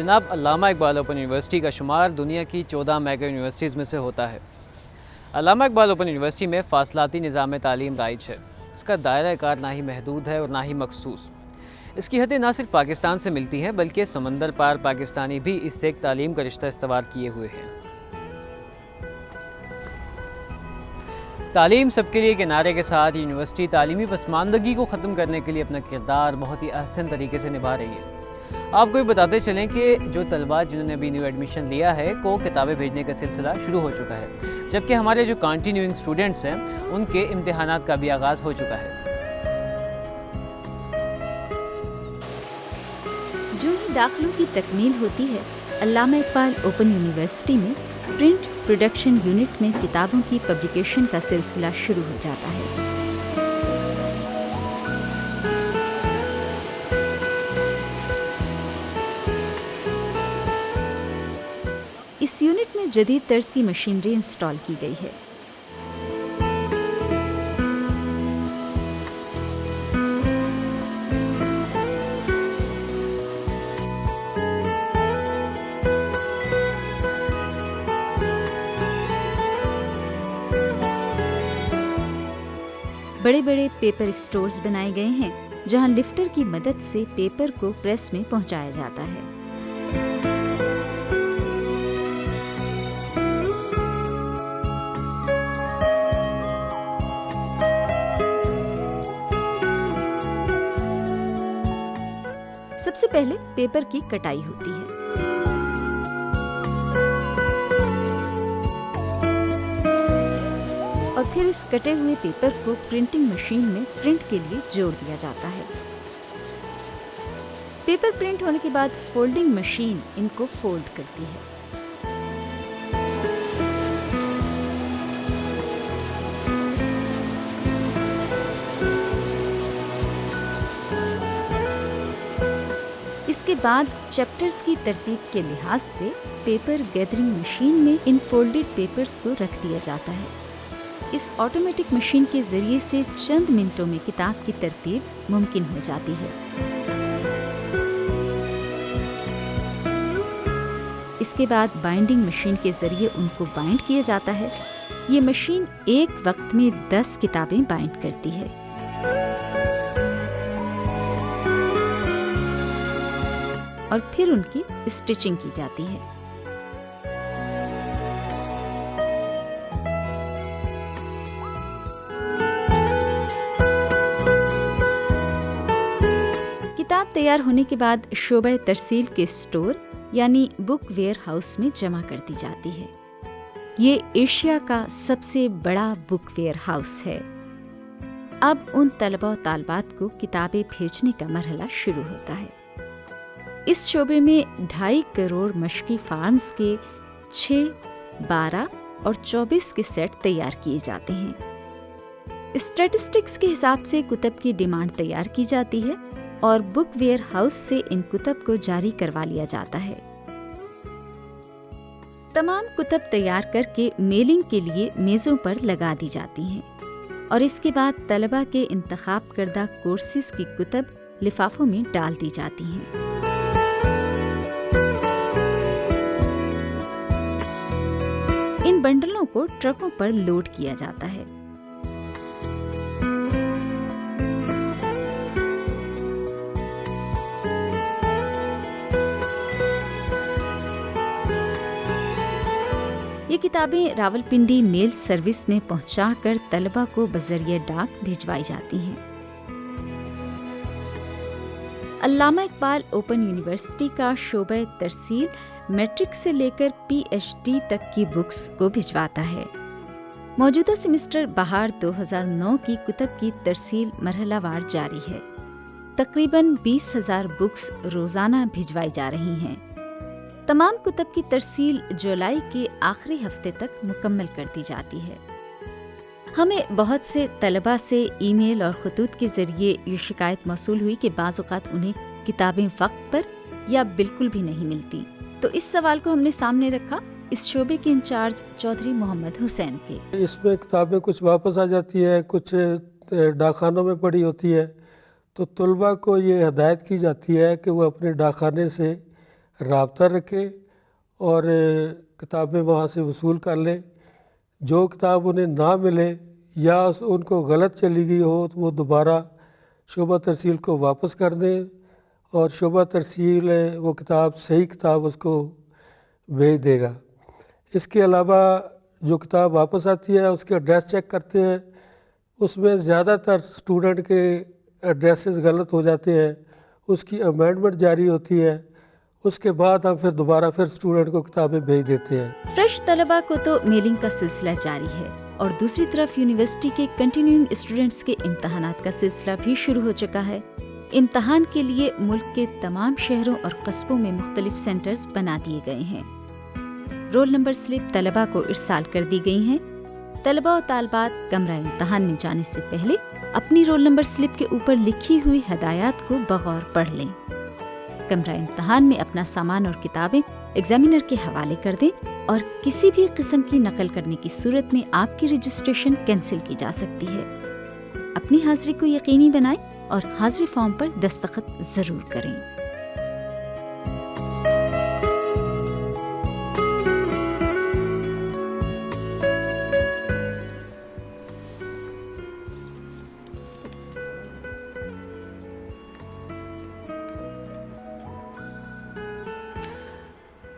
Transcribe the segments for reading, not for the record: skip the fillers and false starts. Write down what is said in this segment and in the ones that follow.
جناب، علامہ Iqbal open university کا شمار دنیا کی 14 میگا یونیورسٹیز میں سے ہوتا ہے۔ علامہ اقبال اوپن یونیورسٹی میں فاصلاتی نظام تعلیم رائج ہے۔ اس کا دائرہ کار نہ ہی محدود ہے اور نہ ہی مخصوص۔ اس کی حدیں نہ صرف پاکستان سے ملتی ہیں بلکہ سمندر پار پاکستانی بھی اس سے ایک تعلیم کا رشتہ استوار کیے ہوئے ہیں۔ تعلیم سب کے لیے کے نعرے کے ساتھ یونیورسٹی تعلیمی پسماندگی کو ختم کرنے کے لیے اپنا کردار بہت ہی احسن طریقے سے نبھا رہی ہے۔ آپ کو بھی بتاتے چلیں کہ جو طلباء جنہوں نے ابھی نیو ایڈمیشن لیا ہے کو کتابیں بھیجنے کا سلسلہ شروع ہو چکا ہے، جبکہ ہمارے جو کنٹینیوئنگ اسٹوڈنٹس ہیں ان کے امتحانات کا بھی آغاز ہو چکا ہے۔ جو ہی داخلوں کی تکمیل ہوتی ہے، علامہ اقبال اوپن یونیورسٹی میں پرنٹ پروڈکشن یونٹ میں کتابوں کی پبلیکیشن کا سلسلہ شروع ہو جاتا ہے۔ اس یونٹ میں جدید طرز کی مشینری انسٹال کی گئی ہے۔ بڑے بڑے پیپر اسٹورز بنائے گئے ہیں جہاں لفٹر کی مدد سے پیپر کو پریس میں پہنچایا جاتا ہے۔ سب سے پہلے پیپر کی کٹائی ہوتی ہے۔ اور پھر اس کٹے ہوئے پیپر کو پرنٹنگ مشین میں پرنٹ کے لیے جوڑ دیا جاتا ہے۔ پیپر پرنٹ ہونے کے بعد فولڈنگ مشین ان کو فولڈ کرتی ہے۔ اس کے بعد چیپٹرز کی ترتیب کے لحاظ سے پیپر گیدرنگ مشین میں ان فولڈڈ پیپرز کو رکھ دیا جاتا ہے۔ اس آٹومیٹک مشین کے ذریعے سے چند منٹوں میں کتاب کی ترتیب ممکن ہو جاتی ہے۔ اس کے بعد بائنڈنگ مشین کے ذریعے ان کو بائنڈ کیا جاتا ہے۔ یہ مشین ایک وقت میں 10 کتابیں بائنڈ کرتی ہے۔ اور پھر ان کی اسٹچنگ کی جاتی ہے۔ کتاب تیار ہونے کے بعد شعبہ ترسیل کے اسٹور یعنی بک ویئر ہاؤس میں جمع کر دی جاتی ہے۔ یہ ایشیا کا سب سے بڑا بک ویئر ہاؤس ہے۔ اب ان طلباء و طالبات کو کتابیں بھیجنے کا مرحلہ شروع ہوتا ہے۔ اس شعبے میں 2.5 کروڑ مشقی فارمز کے 6، 12 اور 24 کے سیٹ تیار کیے جاتے ہیں۔ اسٹیٹسٹکس کے حساب سے کتب کی ڈیمانڈ تیار کی جاتی ہے اور بک ویئر ہاؤس سے ان کتب کو جاری کروا لیا جاتا ہے۔ تمام کتب تیار کر کے میلنگ کے لیے میزوں پر لگا دی جاتی ہیں اور اس کے بعد طلباء کے انتخاب کردہ کورسز کی کتب لفافوں میں ڈال دی جاتی ہیں۔ ان بنڈلوں کو ٹرکوں پر لوڈ کیا جاتا ہے۔ یہ کتابیں راولپنڈی میل سروس میں پہنچا کر طلباء کو بذریعہ ڈاک بھجوائی جاتی ہیں۔ علامہ اقبال اوپن یونیورسٹی کا شعبہ ترسیل میٹرک سے لے کر پی ایچ ڈی تک کی بکس کو بھجواتا ہے۔ موجودہ سمسٹر بہار 2009 کی کتب کی ترسیل مرحلہ وار جاری ہے۔ تقریباً 20,000 بکس روزانہ بھجوائی جا رہی ہیں۔ تمام کتب کی ترسیل جولائی کے آخری ہفتے تک مکمل کر دی جاتی ہے۔ ہمیں بہت سے طلباء سے ای میل اور خطوط کے ذریعے یہ شکایت موصول ہوئی کہ بعض اوقات انہیں کتابیں وقت پر یا بالکل بھی نہیں ملتی، تو اس سوال کو ہم نے سامنے رکھا اس شعبے کے انچارج چودھری محمد حسین کے۔ اس میں کتابیں کچھ واپس آ جاتی ہے، کچھ ڈاک خانوں میں پڑی ہوتی ہے، تو طلباء کو یہ ہدایت کی جاتی ہے کہ وہ اپنے ڈاک خانے سے رابطہ رکھیں اور کتابیں وہاں سے وصول کر لیں. جو کتاب انہیں نہ ملے یا ان کو غلط چلی گئی ہو تو وہ دوبارہ شعبہ ترسیل کو واپس کر دیں اور شعبہ ترسیل وہ کتاب صحیح کتاب اس کو بھیج دے گا. اس کے علاوہ جو کتاب واپس آتی ہے اس کے ایڈریس چیک کرتے ہیں. اس میں زیادہ تر اسٹوڈنٹ کے ایڈریسز غلط ہو جاتے ہیں. اس کی امینڈمنٹ جاری ہوتی ہے. اس کے بعد ہم پھر دوبارہ اسٹوڈنٹ کو کتابیں بھیج دیتے ہیں. فریش طلباء کو تو میلنگ کا سلسلہ جاری ہے اور دوسری طرف یونیورسٹی کے کنٹینیوئنگ اسٹوڈنٹس کے امتحانات کا سلسلہ بھی شروع ہو چکا ہے. امتحان کے لیے ملک کے تمام شہروں اور قصبوں میں مختلف سینٹرز بنا دیے گئے ہیں. رول نمبر سلپ طلباء کو ارسال کر دی گئی ہیں. طلباء و طالبات کمرہ امتحان میں جانے سے پہلے اپنی رول نمبر سلپ کے اوپر لکھی ہوئی ہدایات کو بغور پڑھ لیں. کمرہ امتحان میں اپنا سامان اور کتابیں ایگزامینر کے حوالے کر دیں اور کسی بھی قسم کی نقل کرنے کی صورت میں آپ کی رجسٹریشن کینسل کی جا سکتی ہے. اپنی حاضری کو یقینی بنائیں اور حاضری فارم پر دستخط ضرور کریں.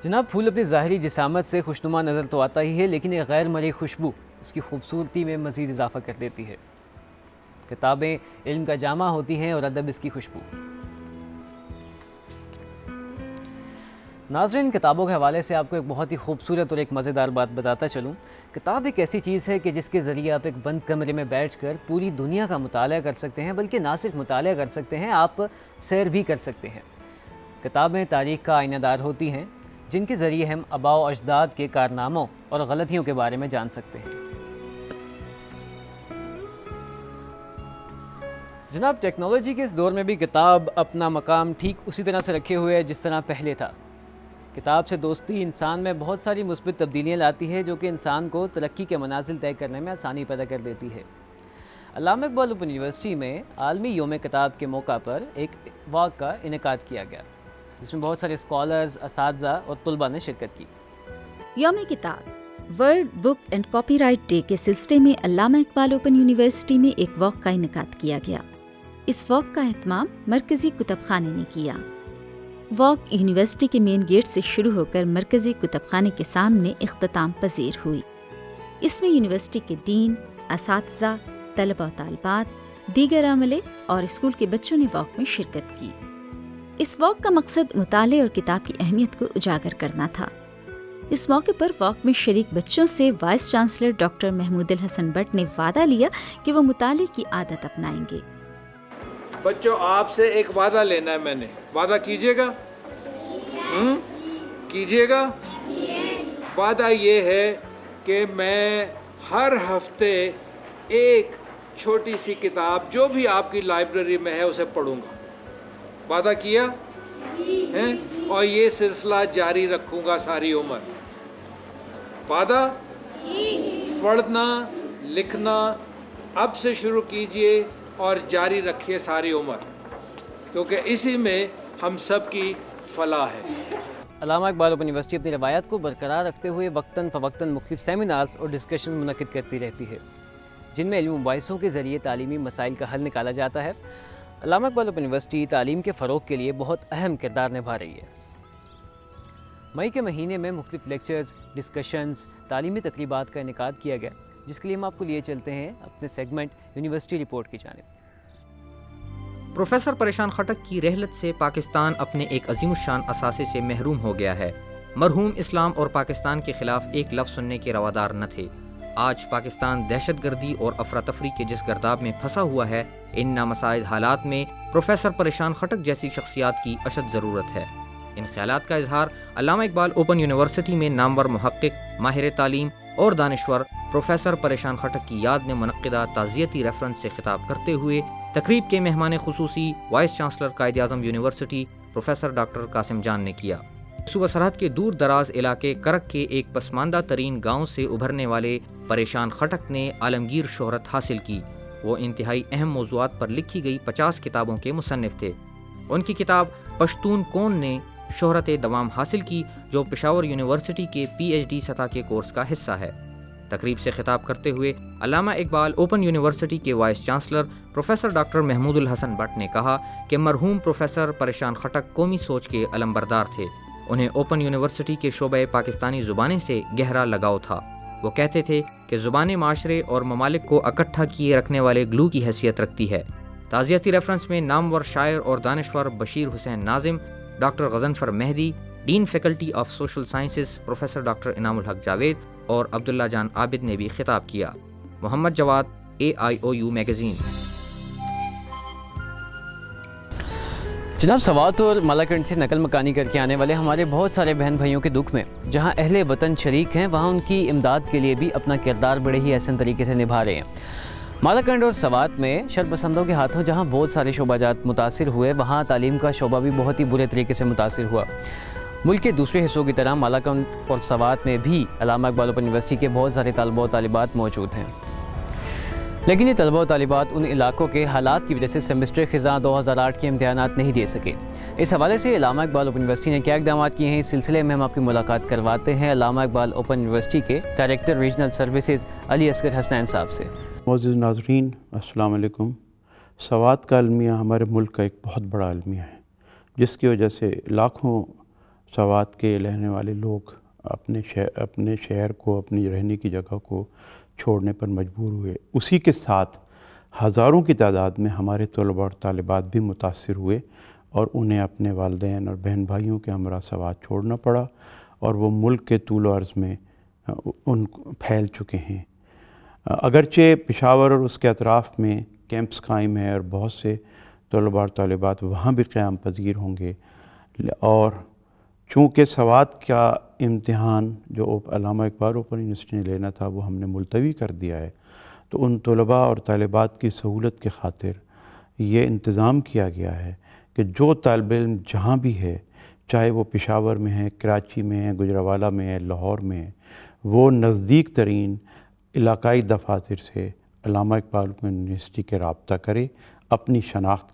جناب، پھول اپنی ظاہری جسامت سے خوشنما نظر تو آتا ہی ہے، لیکن ایک غیر مرئی خوشبو اس کی خوبصورتی میں مزید اضافہ کر دیتی ہے. کتابیں علم کا جامع ہوتی ہیں اور ادب اس کی خوشبو. ناظرین، کتابوں کے حوالے سے آپ کو ایک بہت ہی خوبصورت اور ایک مزیدار بات بتاتا چلوں. کتاب ایک ایسی چیز ہے کہ جس کے ذریعے آپ ایک بند کمرے میں بیٹھ کر پوری دنیا کا مطالعہ کر سکتے ہیں، بلکہ نہ صرف مطالعہ کر سکتے ہیں، آپ سیر بھی کر سکتے ہیں. کتابیں تاریخ کا آئینہ دار ہوتی ہیں جن کے ذریعے ہم آباء و اجداد کے کارناموں اور غلطیوں کے بارے میں جان سکتے ہیں. جناب، ٹیکنالوجی کے اس دور میں بھی کتاب اپنا مقام ٹھیک اسی طرح سے رکھے ہوئے ہے جس طرح پہلے تھا. کتاب سے دوستی انسان میں بہت ساری مثبت تبدیلیاں لاتی ہے جو کہ انسان کو ترقی کے منازل طے کرنے میں آسانی پیدا کر دیتی ہے. علامہ اقبال اوپن یونیورسٹی میں عالمی یوم کتاب کے موقع پر ایک واک کا انعقاد کیا گیا جس میں بہت سارے اسکالرز، اساتذہ اور طلباء نے شرکت کی. یوم کتاب world book and copy right day کے سلسلے میں علامہ اقبال اوپن یونیورسٹی میں ایک واک کا انعقاد کیا گیا. اس واک کا اہتمام مرکزی کتب خانے نے کیا. واک یونیورسٹی کے مین گیٹ سے شروع ہو کر مرکزی کتب خانے کے سامنے اختتام پذیر ہوئی. اس میں یونیورسٹی کے ڈین، اساتذہ، طلباء و طالبات، دیگر عملے اور اسکول کے بچوں نے واک میں شرکت کی. اس واک کا مقصد مطالعے اور کتاب کی اہمیت کو اجاگر کرنا تھا. اس موقع پر واک میں شریک بچوں سے vice chancellor doctor Mahmood al-Hasan Butt نے وعدہ لیا کہ وہ مطالعے کی عادت اپنائیں گے. بچوں، آپ سے ایک وعدہ لینا ہے میں نے. وعدہ کیجیے گا؟ کیجیے گا؟ وعدہ یہ ہے کہ میں ہر ہفتے ایک چھوٹی سی کتاب جو بھی آپ کی لائبریری میں ہے اسے پڑھوں گا. وعدہ کیا ہے؟ اور یہ سلسلہ جاری رکھوں گا ساری عمر. وعدہ؟ پڑھنا لکھنا اب سے شروع کیجئے اور جاری رکھیے ساری عمر، کیونکہ اسی میں ہم سب کی فلاح ہے. علامہ اقبال اوپن یونیورسٹی اپنی روایات کو برقرار رکھتے ہوئے وقتاً فوقتاً مختلف سیمینارز اور ڈسکشن منعقد کرتی رہتی ہے جن میں علمی مباحثوں کے ذریعے تعلیمی مسائل کا حل نکالا جاتا ہے. علامہ اقبال اوپن یونیورسٹی تعلیم کے فروغ کے لیے بہت اہم کردار نبھا رہی ہے. مئی کے مہینے میں مختلف لیکچرز، ڈسکشنز، تعلیمی تقریبات کا انعقاد کیا گیا جس کے لیے ہم آپ کو لیے چلتے ہیں اپنے سیگمنٹ یونیورسٹی رپورٹ کی جانب. پروفیسر پریشان خٹک کی رحلت سے پاکستان اپنے ایک عظیم الشان اثاثے سے محروم ہو گیا ہے. مرحوم اسلام اور پاکستان کے خلاف ایک لفظ سننے کے روادار نہ تھے. آج پاکستان دہشت گردی اور افراتفری کے جس گرداب میں پھنسا ہوا ہے، ان نامساعد حالات میں پروفیسر پریشان خٹک جیسی شخصیات کی اشد ضرورت ہے. ان خیالات کا اظہار علامہ اقبال اوپن یونیورسٹی میں نامور محقق، ماہر تعلیم اور دانشور پروفیسر پریشان خٹک کی یاد میں منعقدہ تعزیتی ریفرنس سے خطاب کرتے ہوئے تقریب کے مہمان خصوصی vice chancellor Quaid Azam university professor doctor Qasim Jan نے کیا. صوبہ سرحد کے دور دراز علاقے کرک کے ایک پسماندہ ترین گاؤں سے ابھرنے والے پریشان خٹک نے عالمگیر شہرت حاصل کی. وہ انتہائی اہم موضوعات پر لکھی گئی 50 کتابوں کے مصنف تھے. ان کی کتاب پشتون کون نے شہرت دوام حاصل کی جو پشاور یونیورسٹی کے PhD سطح کے کورس کا حصہ ہے۔ تقریب سے خطاب کرتے ہوئے علامہ اقبال اوپن یونیورسٹی کے vice chancellor professor doctor Mahmood al-Hasan Butt نے کہا کہ مرحوم پروفیسر پریشان خٹک قومی سوچ کے علمبردار تھے۔ انہیں اوپن یونیورسٹی کے شعبہ پاکستانی زبانیں سے گہرا لگاؤ تھا۔ وہ کہتے تھے کہ زبانیں معاشرے اور ممالک کو اکٹھا کیے رکھنے والے گلو کی حیثیت رکھتی ہے۔ تعزیتی ریفرنس میں نامور شاعر اور دانشور Bashir Hussain Nazim, doctor Ghazanfar Mehdi, dean faculty of social sciences professor doctor Inam ul Haq Javed اور عبداللہ جان عابد نے بھی خطاب کیا۔ محمد جواد، AIOU میگزین۔ جناب، سوات اور مالاکنڈ سے نقل مکانی کر کے آنے والے ہمارے بہت سارے بہن بھائیوں کے دکھ میں جہاں اہل وطن شریک ہیں، وہاں ان کی امداد کے لیے بھی اپنا کردار بڑے ہی احسن طریقے سے نبھا رہے ہیں۔ مالاکنڈ اور سوات میں شرپسندوں کے ہاتھوں جہاں بہت سارے شعبہ جات متاثر ہوئے، وہاں تعلیم کا شعبہ بھی بہت ہی برے طریقے سے متاثر ہوا۔ ملک کے دوسرے حصوں کی طرح مالاکنڈ اور سوات میں بھی علامہ اقبال اوپن یونیورسٹی کے بہت سارے طلبہ و طالبات موجود ہیں، لیکن یہ طلبہ و طالبات ان علاقوں کے حالات کی وجہ سے سیمسٹر خزاں 2008 کے امتحانات نہیں دے سکے۔ اس حوالے سے علامہ اقبال اوپن یونیورسٹی نے کیا اقدامات کیے ہیں، اس سلسلے میں ہم آپ کی ملاقات کرواتے ہیں علامہ اقبال اوپن یونیورسٹی کے director regional services Ali Asghar Hasnain صاحب سے۔ معزز ناظرین، السلام علیکم۔ سوات کا المیہ ہمارے ملک کا ایک بہت بڑا المیہ ہے، جس کی وجہ سے لاکھوں سوات کے رہنے والے لوگ اپنے شہر کو، اپنی رہنے کی جگہ کو چھوڑنے پر مجبور ہوئے۔ اسی کے ساتھ ہزاروں کی تعداد میں ہمارے طلباء اور طالبات بھی متاثر ہوئے اور انہیں اپنے والدین اور بہن بھائیوں کے ہمراہ سوات چھوڑنا پڑا، اور وہ ملک کے طول و عرض میں پھیل چکے ہیں۔ اگرچہ پشاور اور اس کے اطراف میں کیمپس قائم ہیں اور بہت سے طلباء اور طالبات وہاں بھی قیام پذیر ہوں گے، اور چونکہ سوات کا امتحان جو علامہ اقبال اوپن یونیورسٹی نے لینا تھا وہ ہم نے ملتوی کر دیا ہے، تو ان طلباء اور طالبات کی سہولت کے خاطر یہ انتظام کیا گیا ہے کہ جو طالب علم جہاں بھی ہے، چاہے وہ پشاور میں ہے، کراچی میں ہے، گجرانوالہ میں ہے، لاہور میں ہے، وہ نزدیک ترین علاقائی دفاتر سے علامہ اقبال اوپن یونیورسٹی کے رابطہ کرے، اپنی شناخت